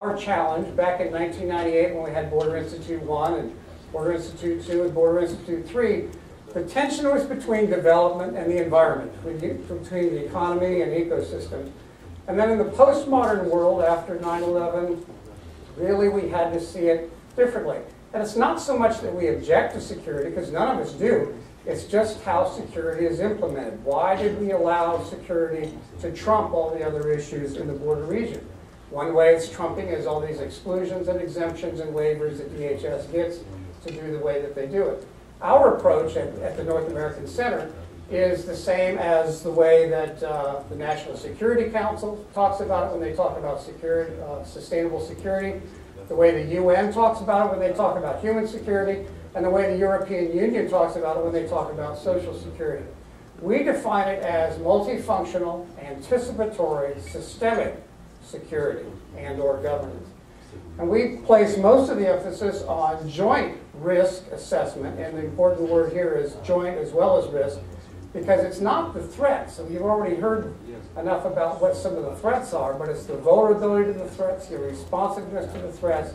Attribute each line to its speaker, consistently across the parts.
Speaker 1: Our challenge back in 1998 when we had Border Institute 1 and Border Institute 2 and Border Institute 3, the tension was between development and the environment, between the economy and ecosystem. And then in the postmodern world after 9/11, really we had to see it differently. And it's not so much that we object to security, because none of us do. It's just how security is implemented. Why did we allow security to trump all the other issues in the border region? One way it's trumping is all these exclusions and exemptions and waivers that DHS gets to do the way that they do it. Our approach at the North American Center is the same as the way that the National Security Council talks about it when they talk about security, sustainable security, the way the UN talks about it when they talk about human security, and the way the European Union talks about it when they talk about social security. We define it as multifunctional, anticipatory, systemic security and or governance. And we place most of the emphasis on joint risk assessment, and the important word here is joint as well as risk, because it's not the threats. And you've already heard enough about what some of the threats are, but it's the vulnerability to the threats, your responsiveness to the threats,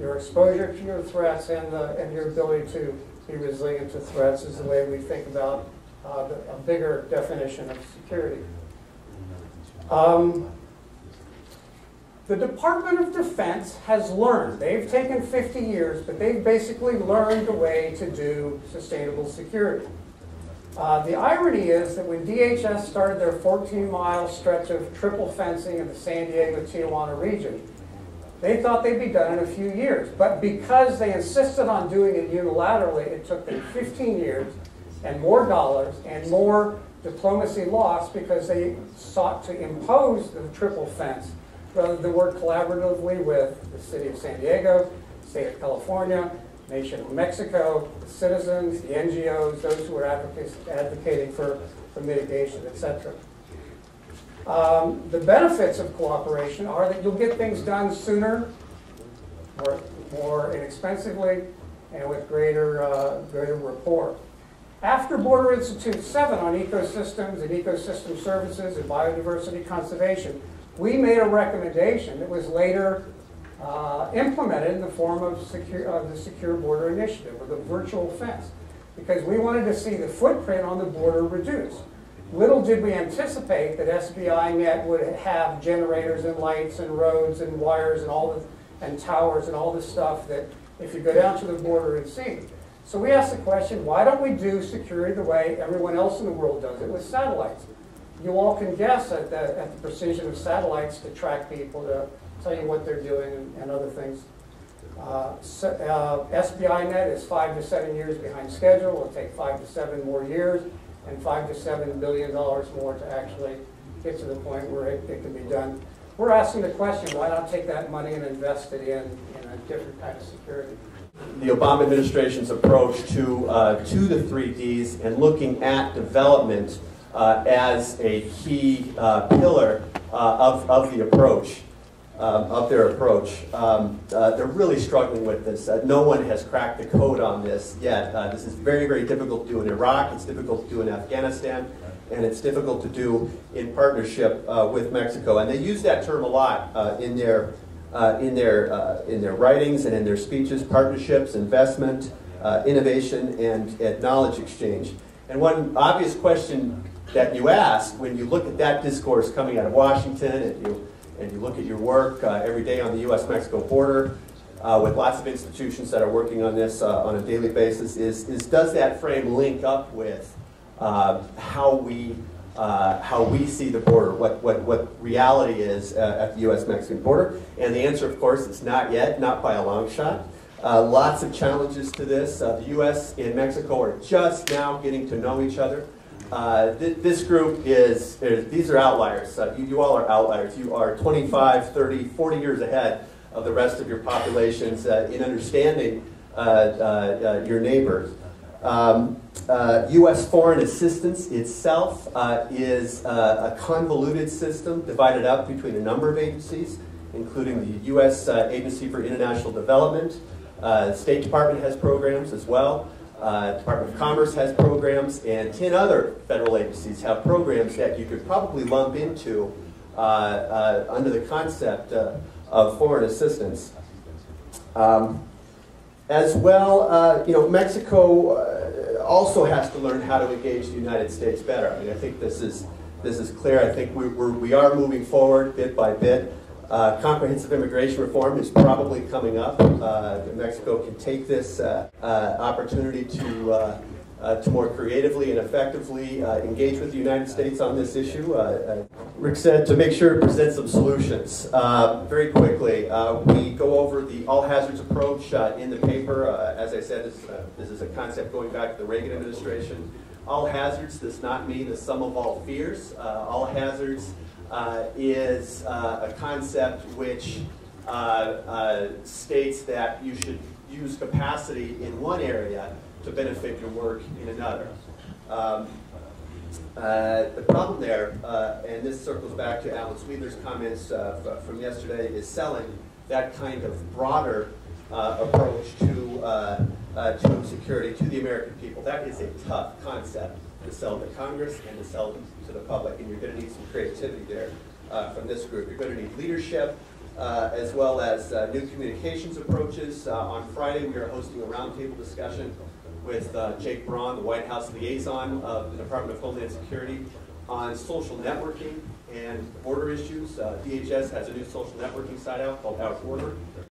Speaker 1: your exposure to your threats, and your ability to be resilient to threats is the way we think about a bigger definition of security. The Department of Defense has learned. They've taken 50 years, but they've basically learned a way to do sustainable security. The irony is that when DHS started their 14-mile stretch of triple fencing in the San Diego-Tijuana region, they thought they'd be done in a few years. But because they insisted on doing it unilaterally, it took them 15 years and more dollars and more diplomacy lost because they sought to impose the triple fence rather than work collaboratively with the city of San Diego, the state of California, nation of Mexico, the citizens, the NGOs, those who are advocating for mitigation, etc. The benefits of cooperation are that you'll get things done sooner, more inexpensively, and with greater rapport. After Border Institute 7 on ecosystems and ecosystem services and biodiversity conservation, we made a recommendation that was later implemented in the form of the Secure Border Initiative, or the virtual fence, because we wanted to see the footprint on the border reduced. Little did we anticipate that SBI-Net would have generators and lights and roads and wires and towers and all this stuff that if you go down to the border and see. So we asked the question, why don't we do security the way everyone else in the world does it with satellites? You all can guess at the precision of satellites to track people, to tell you what they're doing and other things. SBI-Net is 5 to 7 years behind schedule. It'll take 5 to 7 more years and $5 to $7 billion more to actually get to the point where it can be done. We're asking the question, why not take that money and invest it in a different kind of security?
Speaker 2: The Obama administration's approach to the 3Ds and looking at development as a key pillar of the approach, of their approach. They're really struggling with this. No one has cracked the code on this yet. This is very, very difficult to do in Iraq. It's difficult to do in Afghanistan, and it's difficult to do in partnership with Mexico. And they use that term a lot in their writings and in their speeches: partnerships, investment, innovation, and knowledge exchange. And one obvious question that you ask when you look at that discourse coming out of Washington and you look at your work every day on the U.S.-Mexico border with lots of institutions that are working on this on a daily basis is does that frame link up with how we see the border, what reality is at the U.S.-Mexican border? And the answer, of course, is not yet, not by a long shot. Lots of challenges to this. The U.S. and Mexico are just now getting to know each other. This group these are outliers. You all are outliers. You are 25, 30, 40 years ahead of the rest of your populations in understanding your neighbors. U.S. foreign assistance itself is a convoluted system divided up between a number of agencies, including the U.S. Agency for International Development. The State Department has programs as well. Department of Commerce has programs, and 10 other federal agencies have programs that you could probably lump into under the concept of foreign assistance. As well, Mexico also has to learn how to engage the United States better. I mean, I think this is clear. I think we are moving forward bit by bit. Comprehensive immigration reform is probably coming up. Mexico can take this opportunity to more creatively and effectively engage with the United States on this issue. Rick said to make sure to present some solutions. Very quickly, we go over the all hazards approach in the paper. As I said, this is a concept going back to the Reagan administration. All hazards does not mean the sum of all fears. All hazards is a concept which states that you should use capacity in one area to benefit your work in another. The problem there, and this circles back to Alan Sweetler's comments from yesterday, is selling that kind of broader approach to security to the American people. That is a tough concept to sell to Congress and to sell to the public, and you're going to need some creativity there from this group. You're going to need leadership, as well as new communications approaches. On Friday, we are hosting a roundtable discussion with Jake Braun, the White House liaison of the Department of Homeland Security, on social networking and border issues. DHS has a new social networking site out called Out Border.